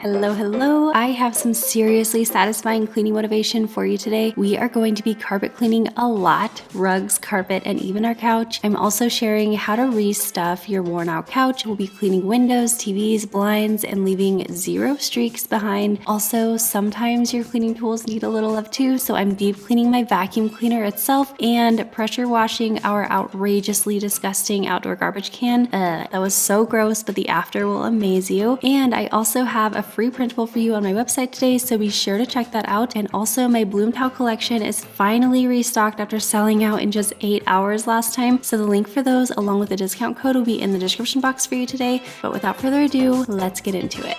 Hello, hello. I have some seriously satisfying cleaning motivation for you today. We are going to be carpet cleaning a lot, rugs, carpet, and even our couch. I'm also sharing how to restuff your worn out couch. We'll be cleaning windows, TVs, blinds, and leaving 0 streaks behind. Also, sometimes your cleaning tools need a little love too, so I'm deep cleaning my vacuum cleaner itself and pressure washing our outrageously disgusting outdoor garbage can. That was so gross, but the after will amaze you. And I also have a free printable for you on my website today, so be sure to check that out. And also my Bloom Towel collection is finally restocked after selling out in just 8 hours last time. So the link for those along with the discount code will be in the description box for you today. But without further ado, let's get into it.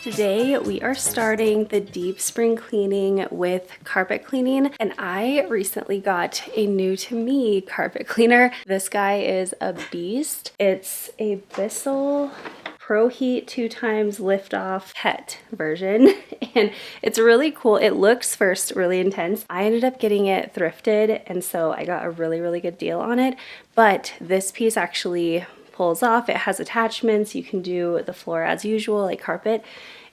Today we are starting the deep spring cleaning with carpet cleaning, and I recently got a new to me carpet cleaner. This guy is a beast. It's a Bissell Pro Heat 2x lift off pet version, and it's really cool. It looks first really intense. I ended up getting it thrifted, and so I got a really good deal on it, but this piece actually pulls off. It has attachments. You can do the floor as usual, like carpet.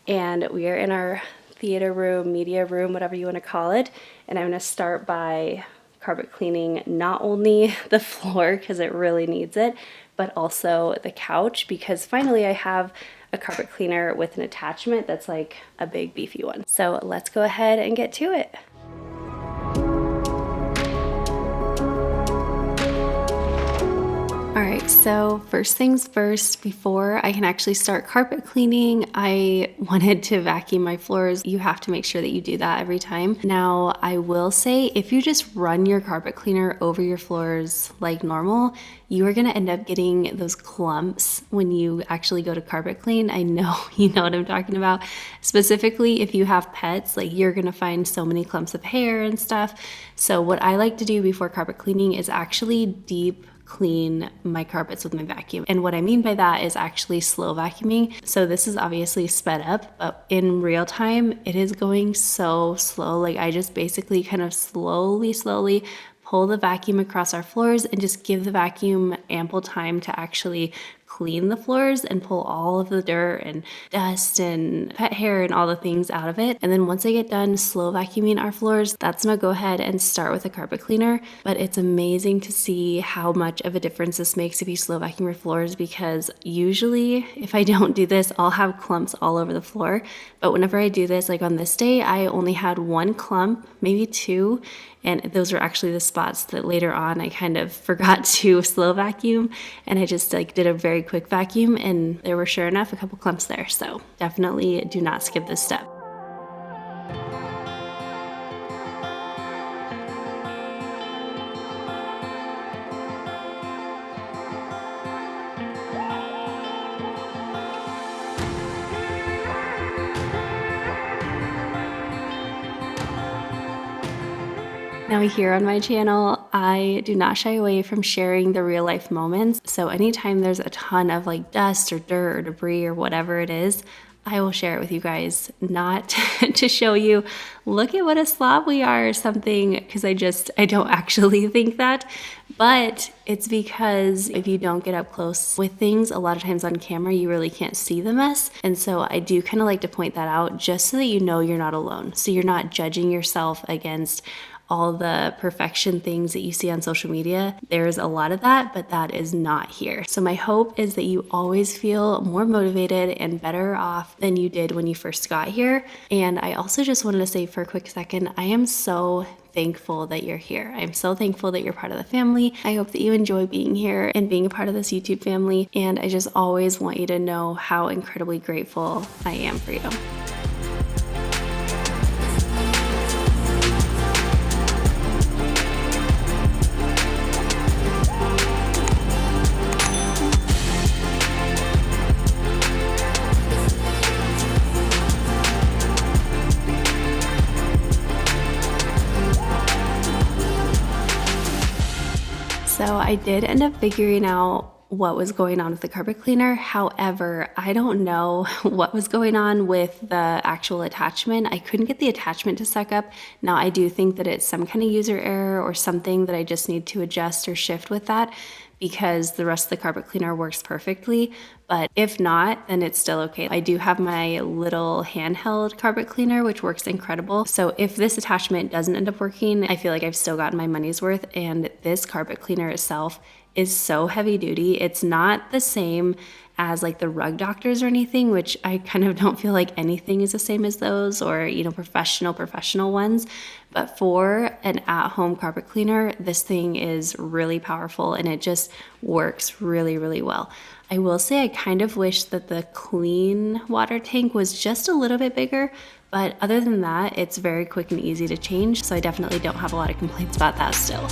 And we are in our theater room, media room, whatever you want to call it. And I'm going to start by carpet cleaning not only the floor, because it really needs it, but also the couch, because finally I have a carpet cleaner with an attachment that's like a big beefy one. So let's go ahead and get to it. Alright, so first things first, before I can actually start carpet cleaning, I wanted to vacuum my floors. You have to make sure that you do that every time. Now, I will say if you just run your carpet cleaner over your floors like normal, you are going to end up getting those clumps when you actually go to carpet clean. I know you know what I'm talking about. Specifically, if you have pets, like you're going to find so many clumps of hair and stuff. So what I like to do before carpet cleaning is actually deep clean my carpets with my vacuum. And what I mean by that is actually slow vacuuming. So this is obviously sped up, but in real time, it is going so slow. Like I just basically kind of slowly pull the vacuum across our floors and just give the vacuum ample time to actually clean the floors and pull all of the dirt and dust and pet hair and all the things out of it. And then once I get done slow vacuuming our floors, that's when I go ahead and start with a carpet cleaner. But it's amazing to see how much of a difference this makes if you slow vacuum your floors, because usually if I don't do this, I'll have clumps all over the floor. But whenever I do this, like on this day, I only had 1 clump, maybe 2. And those were actually the spots that later on I kind of forgot to slow vacuum, and I just like did a very quick vacuum, and there were sure enough a couple clumps there. So definitely do not skip this step. Now here on my channel, I do not shy away from sharing the real life moments. So anytime there's a ton of like dust or dirt or debris or whatever it is, I will share it with you guys, not to show you, look at what a slob we are or something, because I don't actually think that. But it's because if you don't get up close with things, a lot of times on camera, you really can't see the mess. And so I do kind of like to point that out just so that you know you're not alone. So you're not judging yourself against all the perfection things that you see on social media. There's a lot of that, but that is not here. So my hope is that you always feel more motivated and better off than you did when you first got here. And I also just wanted to say for a quick second, I am so thankful that you're here. I'm so thankful that you're part of the family. I hope that you enjoy being here and being a part of this YouTube family. And I just always want you to know how incredibly grateful I am for you. So I did end up figuring out what was going on with the carpet cleaner. However, I don't know what was going on with the actual attachment. I couldn't get the attachment to suck up. Now, I do think that it's some kind of user error or something that I just need to adjust or shift with that, because the rest of the carpet cleaner works perfectly. But if not, then it's still okay. I do have my little handheld carpet cleaner, which works incredible. So if this attachment doesn't end up working, I feel like I've still gotten my money's worth. And this carpet cleaner itself is so heavy duty. It's not the same as like the Rug Doctors or anything, which I kind of don't feel like anything is the same as those, or, you know, professional ones. But for an at-home carpet cleaner, this thing is really powerful and it just works really, really well. I will say I kind of wish that the clean water tank was just a little bit bigger, but other than that, it's very quick and easy to change. So I definitely don't have a lot of complaints about that still.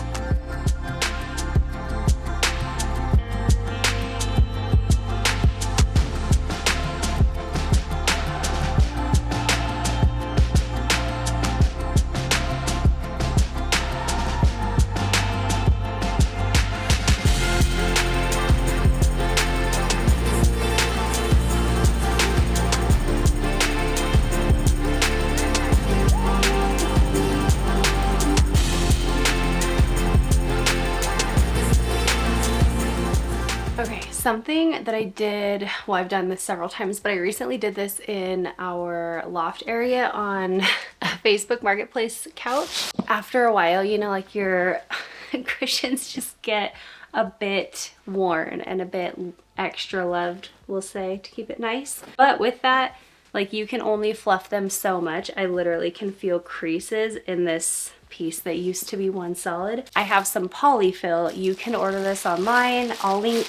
Something that I did, well, I've done this several times, but I recently did this in our loft area on a Facebook Marketplace couch. After a while, you know, like your cushions just get a bit worn and a bit extra loved, we'll say, to keep it nice. But with that, like, you can only fluff them so much. I literally can feel creases in this piece that used to be one solid. I have some polyfill. You can order this online. I'll link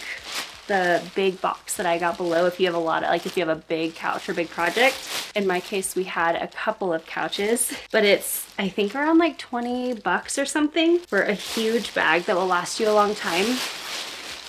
the big box that I got below if you have a lot of, like, if you have a big couch or big project. In my case, we had a couple of couches, but it's, I think, around like 20 bucks or something for a huge bag that will last you a long time.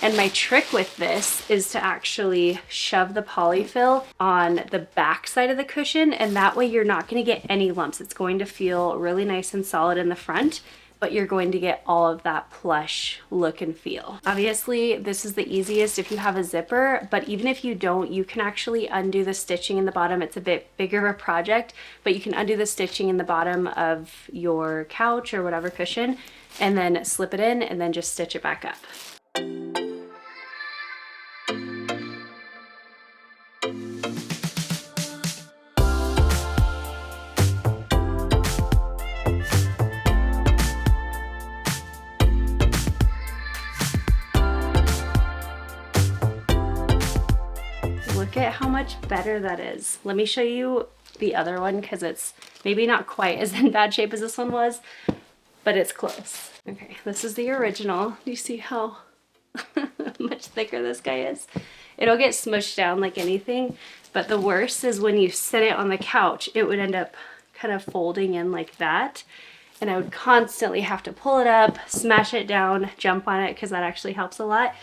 And my trick with this is to actually shove the polyfill on the back side of the cushion, and that way you're not going to get any lumps. It's going to feel really nice and solid in the front, but you're going to get all of that plush look and feel. Obviously, this is the easiest if you have a zipper, but even if you don't, you can actually undo the stitching in the bottom. It's a bit bigger of a project, but you can undo the stitching in the bottom of your couch or whatever cushion, and then slip it in and then just stitch it back up. Look at how much better that is. Let me show you the other one because it's maybe not quite as in bad shape as this one was, but it's close. Okay, this is the original. Do you see how much thicker this guy is? It'll get smushed down like anything, but the worst is when you sit it on the couch, it would end up kind of folding in like that. And I would constantly have to pull it up, smash it down, jump on it, because that actually helps a lot.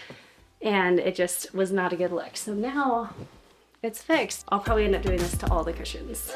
And it just was not a good look. So now it's fixed. I'll probably end up doing this to all the cushions.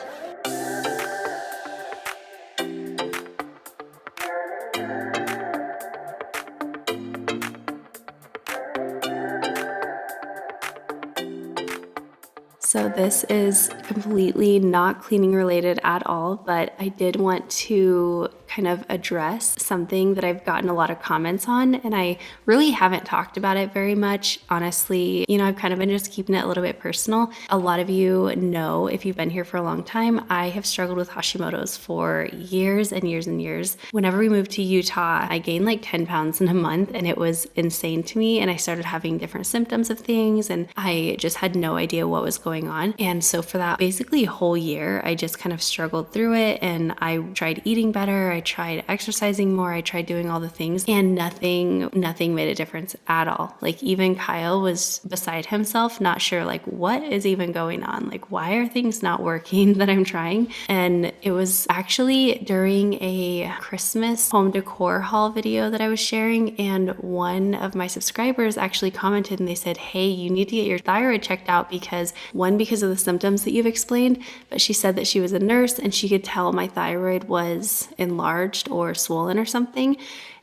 So this is completely not cleaning related at all, but I did want to kind of address something that I've gotten a lot of comments on, and I really haven't talked about it very much. Honestly, you know, I've kind of been just keeping it a little bit personal. A lot of you know, if you've been here for a long time, I have struggled with Hashimoto's for years and years and years. Whenever we moved to Utah, I gained like 10 pounds in a month, and it was insane to me. And I started having different symptoms of things, and I just had no idea what was going on. And so for that basically whole year, I just kind of struggled through it, and I tried eating better. I tried exercising more. I tried doing all the things, and nothing made a difference at all. Like, even Kyle was beside himself, not sure like what is even going on. Like, why are things not working that I'm trying? And it was actually during a Christmas home decor haul video that I was sharing, and one of my subscribers actually commented and they said, hey, you need to get your thyroid checked out because of the symptoms that you've explained. But she said that she was a nurse and she could tell my thyroid was enlarged or swollen or something.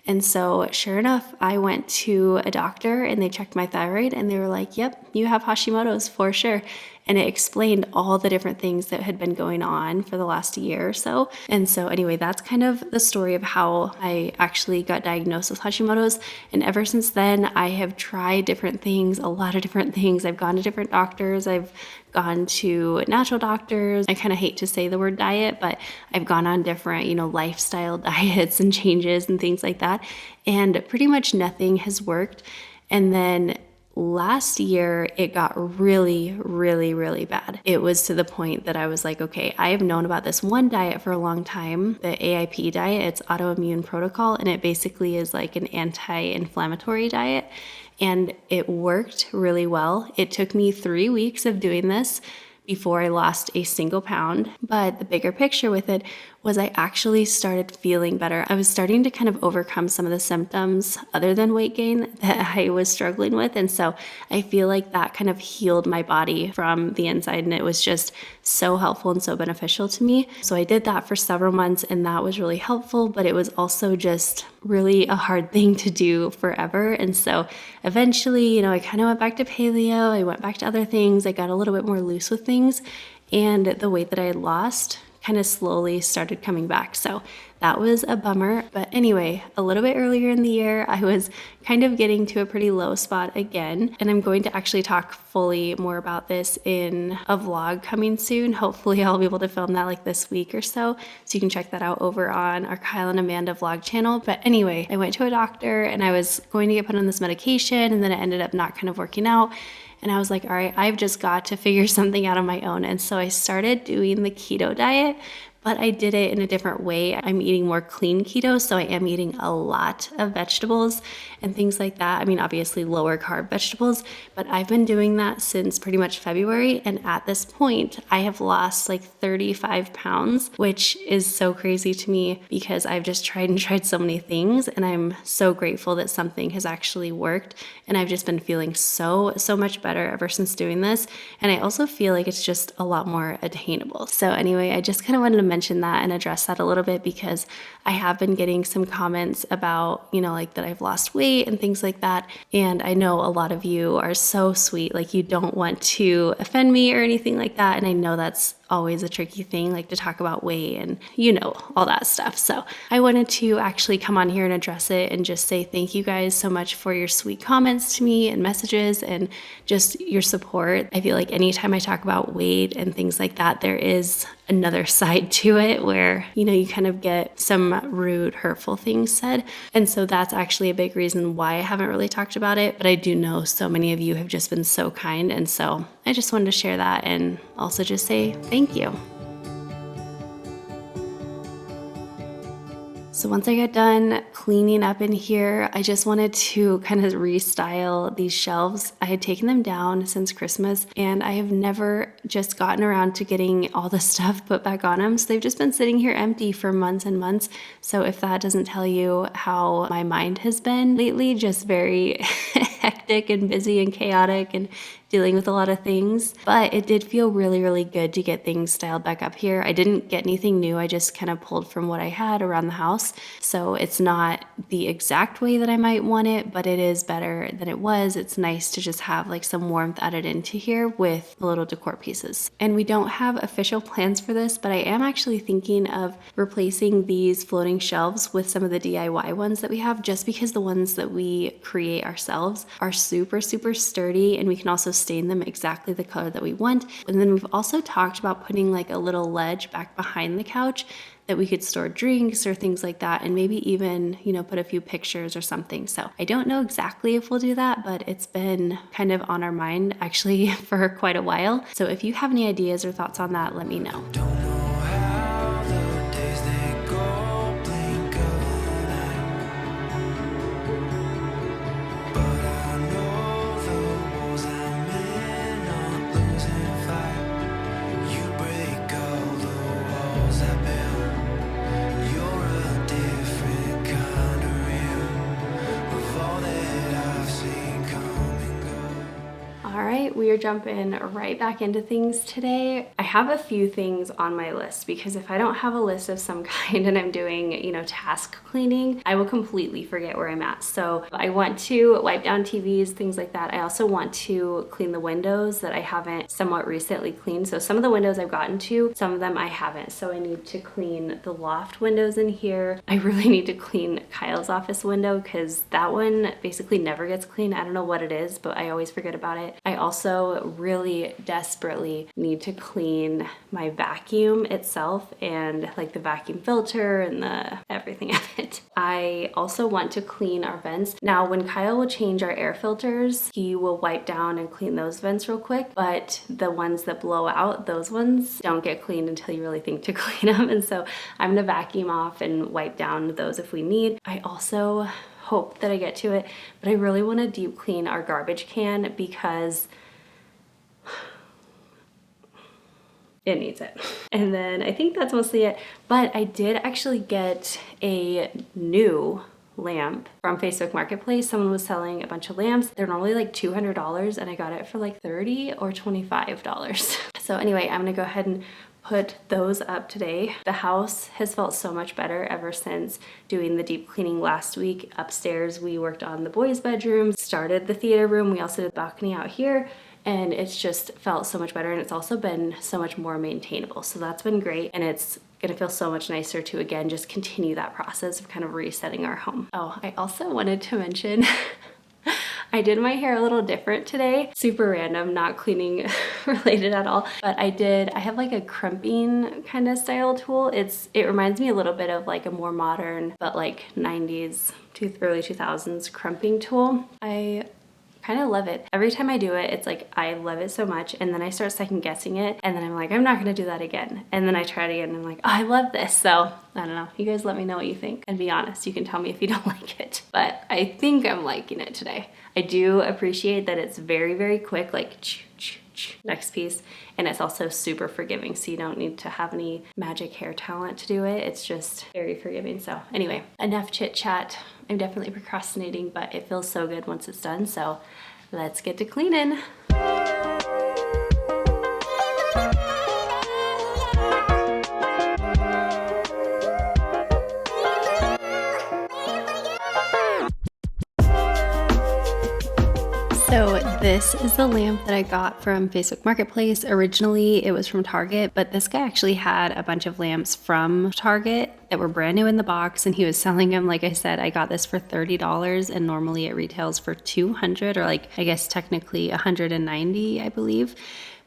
And so sure enough, I went to a doctor and they checked my thyroid and they were like, yep, you have Hashimoto's for sure. And it explained all the different things that had been going on for the last year or so. And so anyway, that's kind of the story of how I actually got diagnosed with Hashimoto's. And ever since then, I have tried different things, a lot of different things. I've gone to different doctors. I've gone to natural doctors. I kind of hate to say the word diet, but I've gone on different, lifestyle diets and changes and things like that. And pretty much nothing has worked. And then last year, it got really, really, really bad. It was to the point that I was like, okay, I have known about this one diet for a long time, the AIP diet. It's autoimmune protocol, and it basically is like an anti-inflammatory diet. And it worked really well. It took me 3 weeks of doing this before I lost a single pound. But the bigger picture with it was I actually started feeling better. I was starting to kind of overcome some of the symptoms other than weight gain that I was struggling with. And so I feel like that kind of healed my body from the inside. And it was just so helpful and so beneficial to me. So I did that for several months and that was really helpful, but it was also just really a hard thing to do forever. And so eventually, I kind of went back to paleo. I went back to other things. I got a little bit more loose with things. And the weight that I had lost kind of slowly started coming back. So that was a bummer. But anyway, a little bit earlier in the year, I was kind of getting to a pretty low spot again. And I'm going to actually talk fully more about this in a vlog coming soon. Hopefully I'll be able to film that like this week or so. So you can check that out over on our Kyle and Amanda vlog channel. But anyway, I went to a doctor and I was going to get put on this medication and then it ended up not kind of working out. And I was like, all right, I've just got to figure something out on my own. And so I started doing the keto diet, but I did it in a different way. I'm eating more clean keto, so I am eating a lot of vegetables and things like that. I mean, obviously lower carb vegetables, but I've been doing that since pretty much February. And at this point, I have lost like 35 pounds, which is so crazy to me because I've just tried and tried so many things. And I'm so grateful that something has actually worked. And I've just been feeling so much better ever since doing this. And I also feel like it's just a lot more attainable. So anyway, I just kind of wanted to mention that and address that a little bit because I have been getting some comments about, like that I've lost weight and things like that. And I know a lot of you are so sweet, like you don't want to offend me or anything like that. And I know that's always a tricky thing, like to talk about weight and all that stuff. So I wanted to actually come on here and address it and just say thank you guys so much for your sweet comments to me and messages and just your support. I feel like anytime I talk about weight and things like that, there is another side to it where, you kind of get some rude, hurtful things said. And so that's actually a big reason why I haven't really talked about it. But I do know so many of you have just been so kind. And so I just wanted to share that and also just say thank you. So once I got done cleaning up in here, I just wanted to kind of restyle these shelves. I had taken them down since Christmas and I have never just gotten around to getting all the stuff put back on them. So they've just been sitting here empty for months and months. So if that doesn't tell you how my mind has been lately, just very hectic and busy and chaotic and dealing with a lot of things, but it did feel really, really good to get things styled back up here. I didn't get anything new. I just kind of pulled from what I had around the house. So it's not the exact way that I might want it, but it is better than it was. It's nice to just have like some warmth added into here with the little decor pieces. And we don't have official plans for this, but I am actually thinking of replacing these floating shelves with some of the DIY ones that we have, just because the ones that we create ourselves are super, super sturdy, and we can also stain them exactly the color that we want. And then we've also talked about putting like a little ledge back behind the couch that we could store drinks or things like that, and maybe even, put a few pictures or something. So I don't know exactly if we'll do that, but it's been kind of on our mind actually for quite a while. So if you have any ideas or thoughts on that, let me know. we are jumping right back into things today. I have a few things on my list because if I don't have a list of some kind and I'm doing, you know, task cleaning, I will completely forget where I'm at. So I want to wipe down TVs, things like that. I also want to clean the windows that I haven't somewhat recently cleaned. So some of the windows I've gotten to, some of them I haven't. So I need to clean the loft windows in here. I really need to clean Kyle's office window because that one basically never gets cleaned. I don't know what it is, but I always forget about it. I also really desperately need to clean my vacuum itself and like the vacuum filter and the everything of it. I also want to clean our vents. Now, when Kyle will change our air filters, he will wipe down and clean those vents real quick, but the ones that blow out, those ones don't get cleaned until you really think to clean them. And so I'm gonna vacuum off and wipe down those if we need. I also hope that I get to it, but I really want to deep clean our garbage can because it needs it. And then I think that's mostly it, but I did actually get a new lamp from Facebook Marketplace. Someone was selling a bunch of lamps. They're normally like $200 and I got it for like $30 or $25. So anyway, I'm gonna go ahead and put those up today. The house has felt so much better ever since doing the deep cleaning last week. Upstairs, we worked on the boys' bedrooms, started the theater room. We also did the balcony out here, and it's just felt so much better. And it's also been so much more maintainable. So that's been great. And it's gonna feel so much nicer to, again, just continue that process of kind of resetting our home. Oh, I also wanted to mention I did my hair a little different today. Super random, not cleaning related at all. But I have like a crimping kind of style tool. It reminds me a little bit of like a more modern, but like 90s to early 2000s crimping tool. I kind of love it. Every time I do it, it's like I love it so much, and then I start second guessing it, and then I'm like, I'm not gonna do that again. And then I try it again and I'm like, oh, I love this. So I don't know. You guys let me know what you think and be honest. You can tell me if you don't like it. But I think I'm liking it today. I do appreciate that it's very, very quick, like next piece, and it's also super forgiving, so you don't need to have any magic hair talent to do it. It's just very forgiving. So anyway, enough chit chat. I'm definitely procrastinating, but it feels so good once it's done. So let's get to cleaning. So this is the lamp that I got from Facebook Marketplace. Originally it was from Target, but this guy actually had a bunch of lamps from Target that were brand new in the box, and he was selling them. Like I said, I got this for $30 and normally it retails for $200, or like I guess technically $190, I believe.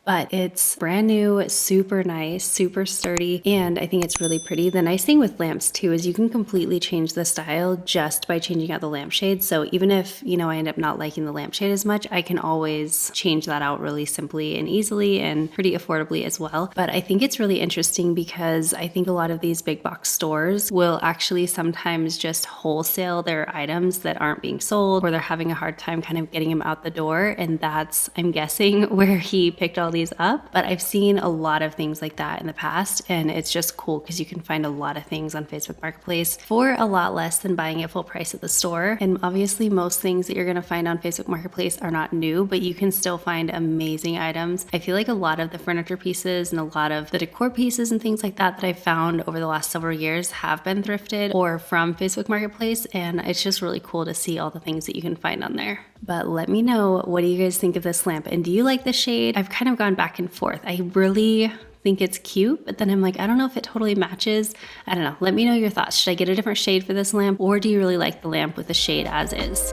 But it's brand new, super nice, super sturdy, and I think it's really pretty. The nice thing with lamps too is you can completely change the style just by changing out the lampshade. So even if, you know, I end up not liking the lampshade as much, I can always change that out really simply and easily and pretty affordably as well. But I think it's really interesting because I think a lot of these big box stores will actually sometimes just wholesale their items that aren't being sold, or they're having a hard time kind of getting them out the door. And that's, I'm guessing, where he picked all these up. But I've seen a lot of things like that in the past, and it's just cool because you can find a lot of things on Facebook Marketplace for a lot less than buying it full price at the store. And obviously most things that you're going to find on Facebook Marketplace are not new, but you can still find amazing items. I feel like a lot of the furniture pieces and a lot of the decor pieces and things like that I've found over the last several years have been thrifted or from Facebook Marketplace, and it's just really cool to see all the things that you can find on there. But let me know, what do you guys think of this lamp? And do you like the shade? I've kind of gone back and forth. I really think it's cute, but then I'm like, I don't know if it totally matches. I don't know. Let me know your thoughts. Should I get a different shade for this lamp, or do you really like the lamp with the shade as is?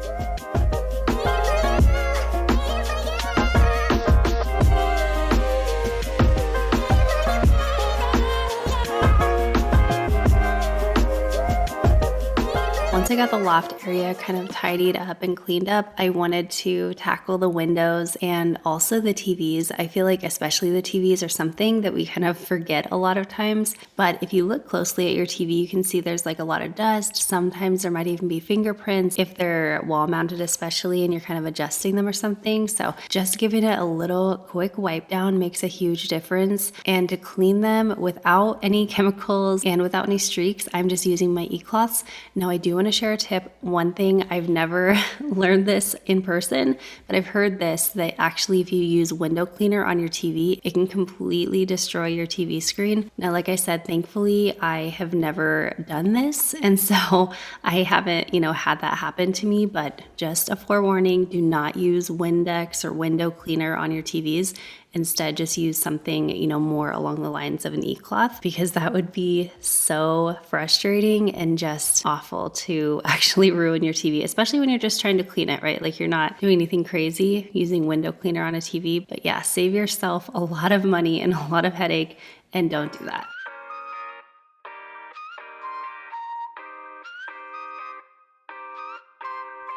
Once I got the loft area kind of tidied up and cleaned up, I wanted to tackle the windows and also the TVs. I feel like especially the TVs are something that we kind of forget a lot of times. But if you look closely at your TV, you can see there's like a lot of dust. Sometimes there might even be fingerprints if they're wall mounted especially and you're kind of adjusting them or something. So just giving it a little quick wipe down makes a huge difference. And to clean them without any chemicals and without any streaks, I'm just using my e-cloths. Now I do want to share a tip. One thing, I've never learned this in person, but I've heard this, that actually if you use window cleaner on your TV, it can completely destroy your TV screen. Now, like I said, thankfully I have never done this, and so I haven't, had that happen to me, but just a forewarning, do not use Windex or window cleaner on your TVs. Instead, just use something, more along the lines of an e-cloth, because that would be so frustrating and just awful to actually ruin your TV, especially when you're just trying to clean it, right? Like, you're not doing anything crazy using window cleaner on a TV. But yeah, save yourself a lot of money and a lot of headache, and don't do that.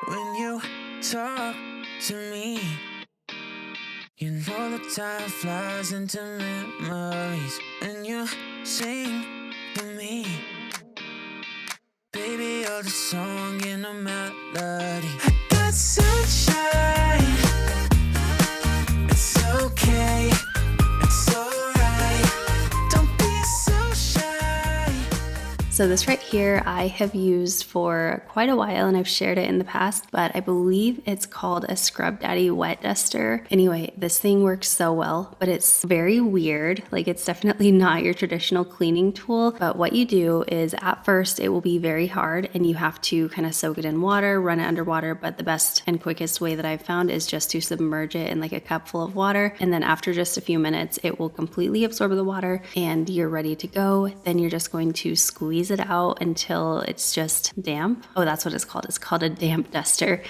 When you talk to me, you know the time flies into memories. And you sing to me, baby, you're the song in a melody. I got sunshine, it's okay, it's alright, don't be so shy. So this right here I have used for quite a while, and I've shared it in the past, but I believe it's called a Scrub Daddy wet duster. Anyway, this thing works so well, but it's very weird. Like, it's definitely not your traditional cleaning tool. But what you do is, at first it will be very hard and you have to kind of soak it in water, run it underwater. But the best and quickest way that I've found is just to submerge it in like a cup full of water. And then after just a few minutes, it will completely absorb the water and you're ready to go. Then you're just going to squeeze it out until it's just damp. Oh, that's what it's called. It's called a damp duster.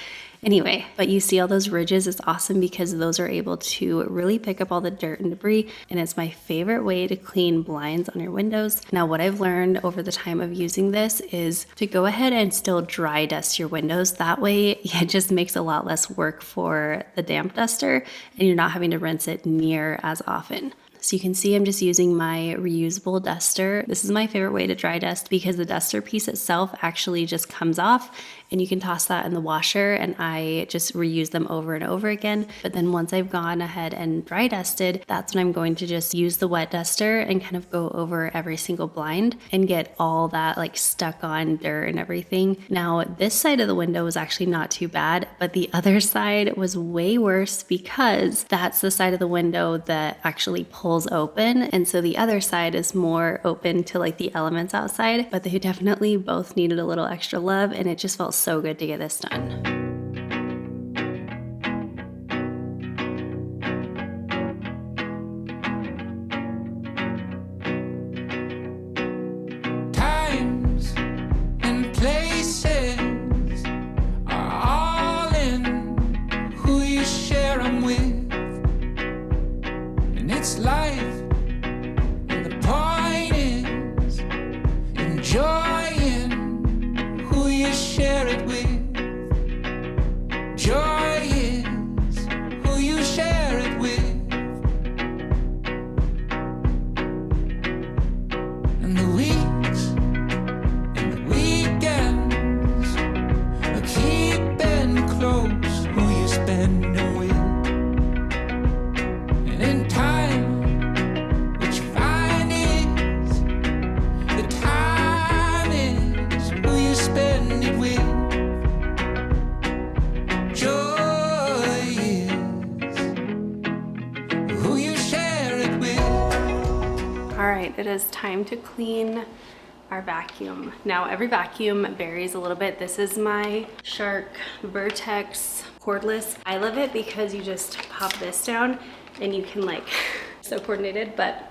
Anyway, but you see all those ridges, it's awesome because those are able to really pick up all the dirt and debris, and it's my favorite way to clean blinds on your windows. Now, what I've learned over the time of using this is to go ahead and still dry dust your windows. That way it just makes a lot less work for the damp duster and you're not having to rinse it near as often. So you can see I'm just using my reusable duster. This is my favorite way to dry dust because the duster piece itself actually just comes off and you can toss that in the washer, and I just reuse them over and over again. But then once I've gone ahead and dry dusted, that's when I'm going to just use the wet duster and kind of go over every single blind and get all that like stuck on dirt and everything. Now, this side of the window was actually not too bad, but the other side was way worse because that's the side of the window that actually pulls open, and so the other side is more open to like the elements outside. But they definitely both needed a little extra love, and it just felt so good to get this done. Times and places are all in who you share them with, and it's life. And the point is enjoying who you share it with. Joy is who you share it with. And the weeks and the weekends are keeping close who you spend them with. And in time, what you find is the time is who you spend it with. Joy is who you share it with. All right, it is time to clean our vacuum. Now, every vacuum varies a little bit. This is my Shark Vertex cordless. I love it because you just pop this down and you can like, so coordinated, but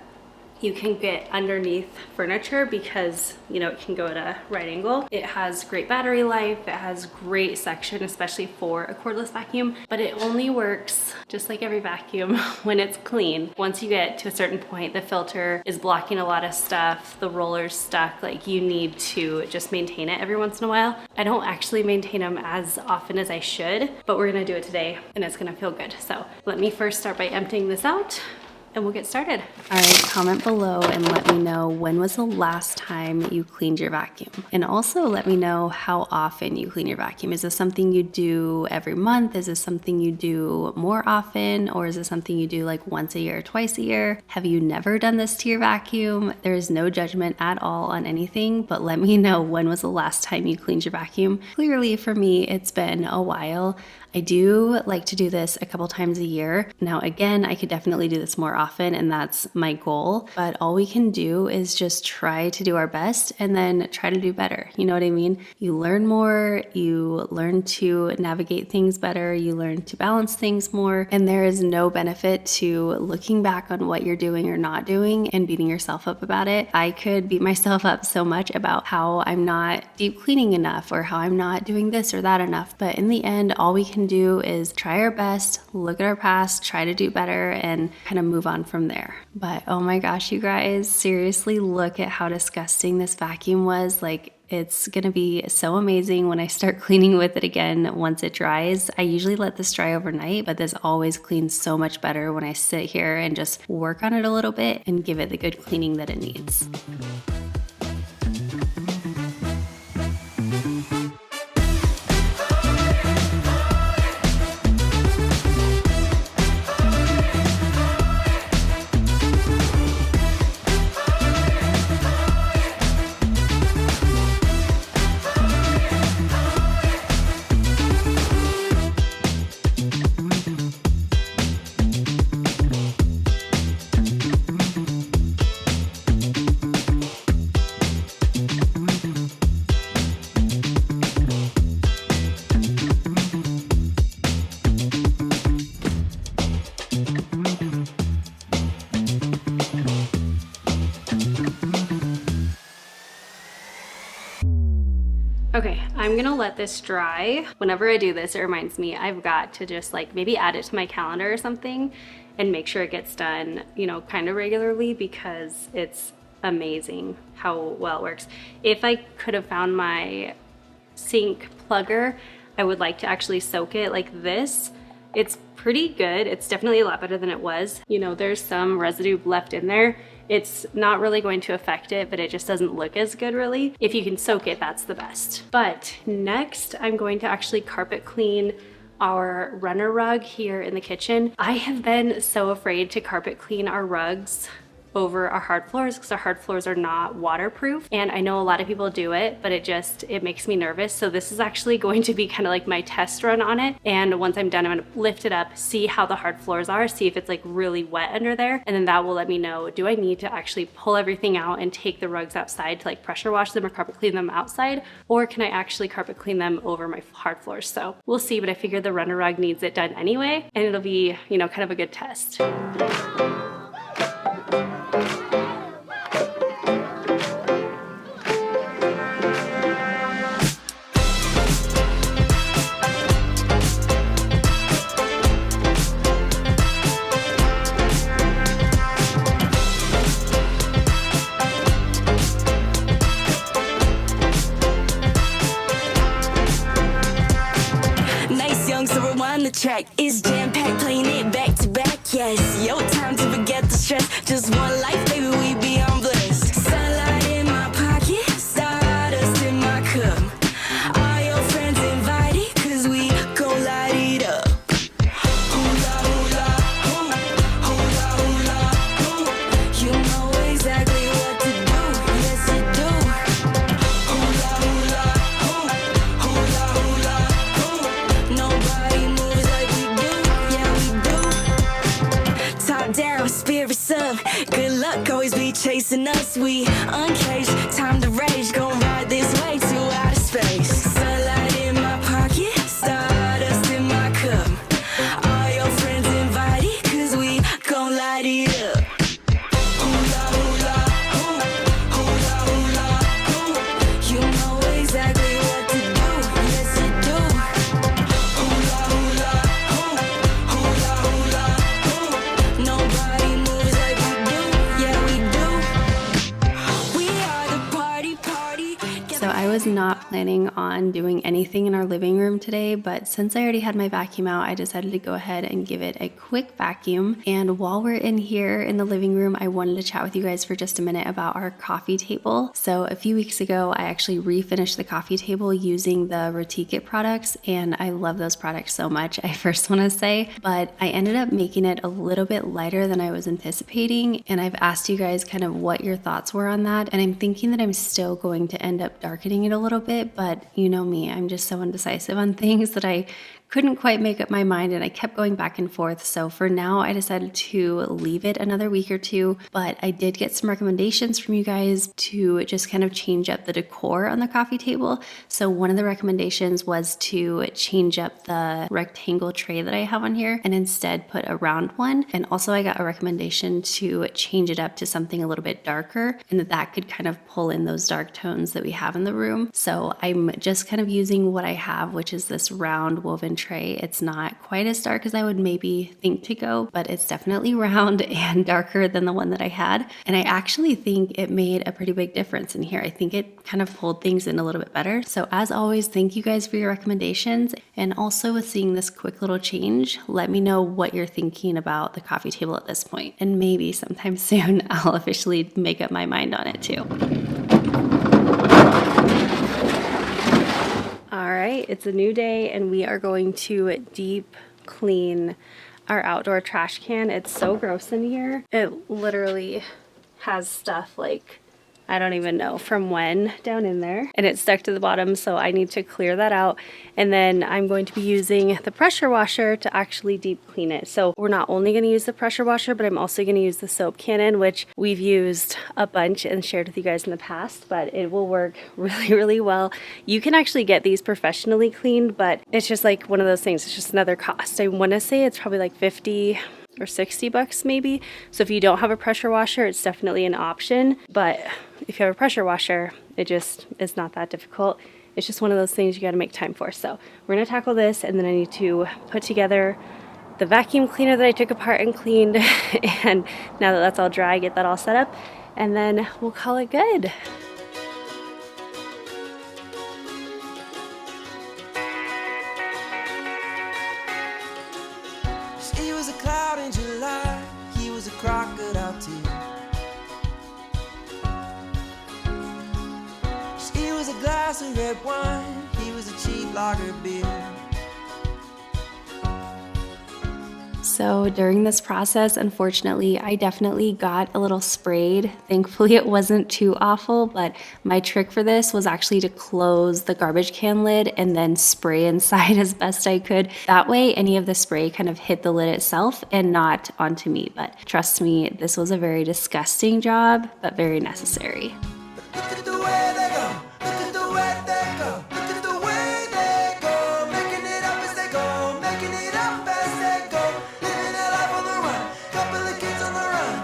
you can get underneath furniture because, it can go at a right angle. It has great battery life. It has great suction, especially for a cordless vacuum, but it only works, just like every vacuum, when it's clean. Once you get to a certain point, the filter is blocking a lot of stuff, the roller's stuck, like you need to just maintain it every once in a while. I don't actually maintain them as often as I should, but we're gonna do it today and it's gonna feel good. So let me first start by emptying this out, and we'll get started. All right, comment below and let me know when was the last time you cleaned your vacuum. And also let me know how often you clean your vacuum. Is this something you do every month? Is this something you do more often? Or is this something you do like once a year or twice a year? Have you never done this to your vacuum? There is no judgment at all on anything, but let me know when was the last time you cleaned your vacuum. Clearly for me, it's been a while. I do like to do this a couple times a year. Now, again, I could definitely do this more often, and that's my goal. But all we can do is just try to do our best and then try to do better. You know what I mean? You learn more, you learn to navigate things better, you learn to balance things more, and there is no benefit to looking back on what you're doing or not doing and beating yourself up about it. I could beat myself up so much about how I'm not deep cleaning enough or how I'm not doing this or that enough, but in the end, all we can do is try our best, look at our past, try to do better, and kind of move on from there. But oh my gosh, you guys, seriously look at how disgusting this vacuum was. Like, it's gonna be so amazing when I start cleaning with it again once it dries. I usually let this dry overnight, but this always cleans so much better when I sit here and just work on it a little bit and give it the good cleaning that it needs. Okay, I'm gonna let this dry. Whenever I do this, it reminds me I've got to just like maybe add it to my calendar or something and make sure it gets done, you know, kind of regularly, because it's amazing how well it works. If I could have found my sink plugger, I would like to actually soak it like this. It's pretty good. It's definitely a lot better than it was. You know, there's some residue left in there. It's not really going to affect it, but it just doesn't look as good really. If you can soak it, that's the best. But next, I'm going to actually carpet clean our runner rug here in the kitchen. I have been so afraid to carpet clean our rugs over our hard floors because our hard floors are not waterproof, and I know a lot of people do it, but it makes me nervous. So this is actually going to be kind of like my test run on it, and once I'm done, I'm gonna lift it up, see how the hard floors are, see if it's like really wet under there, and then that will let me know, do I need to actually pull everything out and take the rugs outside to like pressure wash them or carpet clean them outside, or can I actually carpet clean them over my hard floors? So we'll see, but I figure the runner rug needs it done anyway, and it'll be, you know, kind of a good test. The track is jam-packed, playing it back to back, yes. Yo, time to forget the stress. Just one life, baby, we beyond blessed. Sunlight in my pocket, stardust in my cup. All your friends invited, cause we gon' light it up. Hula, hula, hula, hula, hula, hula. You know exactly what to do, yes you do. Hula, hula, hula, hula, hula, hula. Nobody moves like we do, yeah we do. Top down, spirits up, good luck always be chasing us. We uncaged, time to rage, gon' ride this way to outer space. Sunlight in my pocket, stardust in my cup. All your friends invited, cause we gon' light it up. Hula, hula, hula, hula, hula, hula. You know exactly what to do, yes you do. Hula, hula, hula, hula, hula, hula. Nobody moves like we do, yeah we do. We are the party. So I was not planning on doing anything in our living room today, but since I already had my vacuum out, I decided to go ahead and give it a quick vacuum. And while we're in here in the living room, I wanted to chat with you guys for just a minute about our coffee table. So a few weeks ago, I actually refinished the coffee table using the Restyling products, and I love those products so much, I first want to say, but I ended up making it a little bit lighter than I was anticipating, and I've asked you guys kind of what your thoughts were on that, and I'm thinking that I'm still going to end up darkening it a little bit, but you know me, I'm just so indecisive on things that I couldn't quite make up my mind, and I kept going back and forth. So for now, I decided to leave it another week or two, but I did get some recommendations from you guys to just kind of change up the decor on the coffee table. So one of the recommendations was to change up the rectangle tray that I have on here and instead put a round one. And also I got a recommendation to change it up to something a little bit darker, and that could kind of pull in those dark tones that we have in the room. So I'm just kind of using what I have, which is this round woven tray. It's not quite as dark as I would maybe think to go, but it's definitely round and darker than the one that I had. And I actually think it made a pretty big difference in here. I think it kind of pulled things in a little bit better. So as always, thank you guys for your recommendations. And also with seeing this quick little change, let me know what you're thinking about the coffee table at this point. And maybe sometime soon I'll officially make up my mind on it too. All right, it's a new day and we are going to deep clean our outdoor trash can. It's so gross in here. It literally has stuff like, I don't even know from when down in there, and it's stuck to the bottom, so I need to clear that out. And then I'm going to be using the pressure washer to actually deep clean it. So we're not only going to use the pressure washer, but I'm also going to use the soap cannon, which we've used a bunch and shared with you guys in the past, but it will work really, really well. You can actually get these professionally cleaned, but it's just like one of those things. It's just another cost. I want to say it's probably like 50 or 60 bucks maybe. So if you don't have a pressure washer, it's definitely an option. But if you have a pressure washer, it just is not that difficult. It's just one of those things you got to make time for. So we're going to tackle this, and then I need to put together the vacuum cleaner that I took apart and cleaned. And now that that's all dry, get that all set up, and then we'll call it good. He was a cloud in July, he was a crocodile too. He was a glass of red wine, he was a cheap lager beer. So during this process, unfortunately, I definitely got a little sprayed. Thankfully, it wasn't too awful, but my trick for this was actually to close the garbage can lid and then spray inside as best I could. That way, any of the spray kind of hit the lid itself and not onto me. But trust me, this was a very disgusting job, but very necessary. Look at the way they go, look at the way they go, look at the way they go, making it up as they go, making it up as they go, living their life on the run, couple of kids on the run.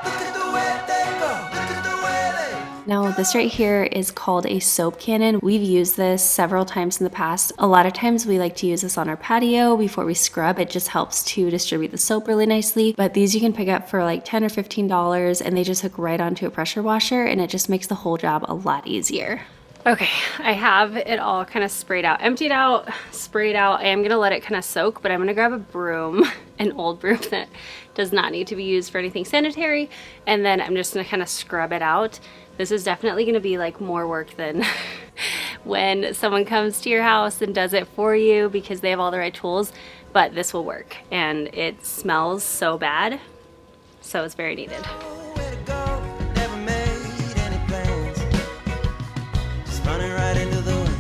Look at the way they go, look at the way they. Now, this right here is called a soap cannon. We've used this several times in the past. A lot of times we like to use this on our patio before we scrub. It just helps to distribute the soap really nicely. But these you can pick up for like $10 or $15, and they just hook right onto a pressure washer, and it just makes the whole job a lot easier. Okay, I have it all kind of sprayed out, emptied out, sprayed out. I am gonna let it kind of soak, but I'm gonna grab a broom, an old broom that does not need to be used for anything sanitary, and then I'm just gonna kind of scrub it out. This is definitely gonna be like more work than when someone comes to your house and does it for you because they have all the right tools, but this will work. And it smells so bad, so it's very needed. Where to go, never made any plans, just running right into the wind.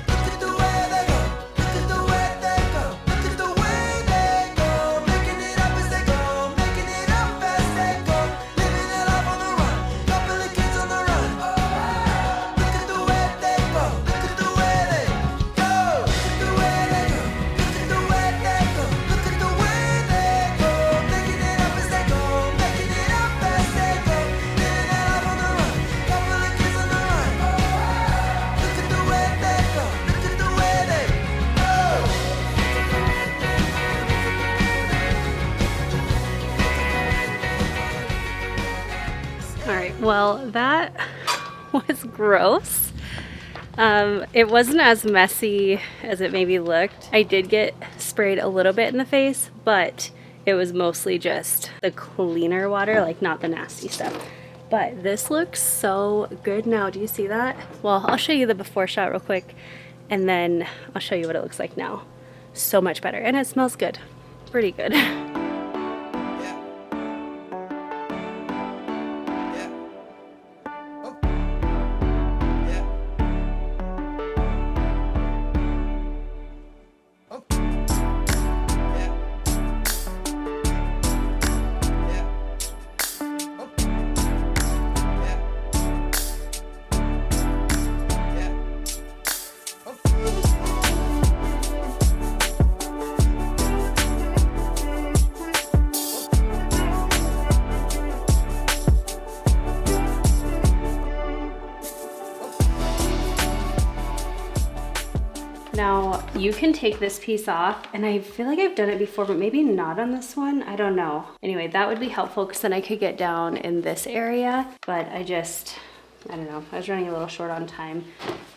Look at the way they go, look at the way they go, look at the way they go, making it up as they go, making it up as they go, living their life on the run, couple of kids on the run. Look at the way they go, look at the way they go, look at the way they go, look at the way they go, look at the way they go, making it up as they go, making it up as they go, living their life on the run, couple of kids on the run. Look at the way they go, look at the way they All right, well, that was gross. It wasn't as messy as it maybe looked. I did get sprayed a little bit in the face, but it was mostly just the cleaner water, like not the nasty stuff. But this looks so good now. Do you see that? Well, I'll show you the before shot real quick, and then I'll show you what it looks like now. So much better, and it smells good. Pretty good. Now you can take this piece off, and I feel like I've done it before, but maybe not on this one. I don't know. Anyway, that would be helpful because then I could get down in this area, but I don't know. I was running a little short on time,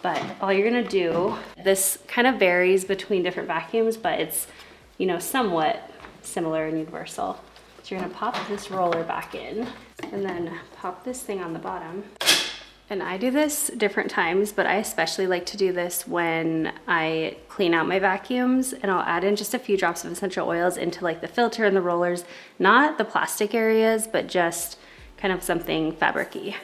but all you're gonna do, this kind of varies between different vacuums, but it's, you know, somewhat similar and universal. So you're gonna pop this roller back in and then pop this thing on the bottom. And I do this different times, but I especially like to do this when I clean out my vacuums, and I'll add in just a few drops of essential oils into like the filter and the rollers, not the plastic areas, but just kind of something fabric-y.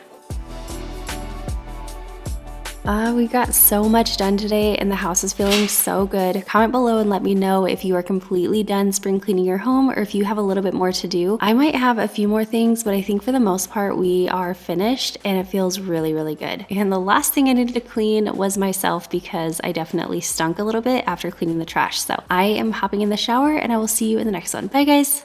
We got so much done today and the house is feeling so good. Comment below and let me know if you are completely done spring cleaning your home or if you have a little bit more to do. I might have a few more things, but I think for the most part we are finished and it feels really, really good. And the last thing I needed to clean was myself because I definitely stunk a little bit after cleaning the trash. So I am hopping in the shower and I will see you in the next one. Bye guys.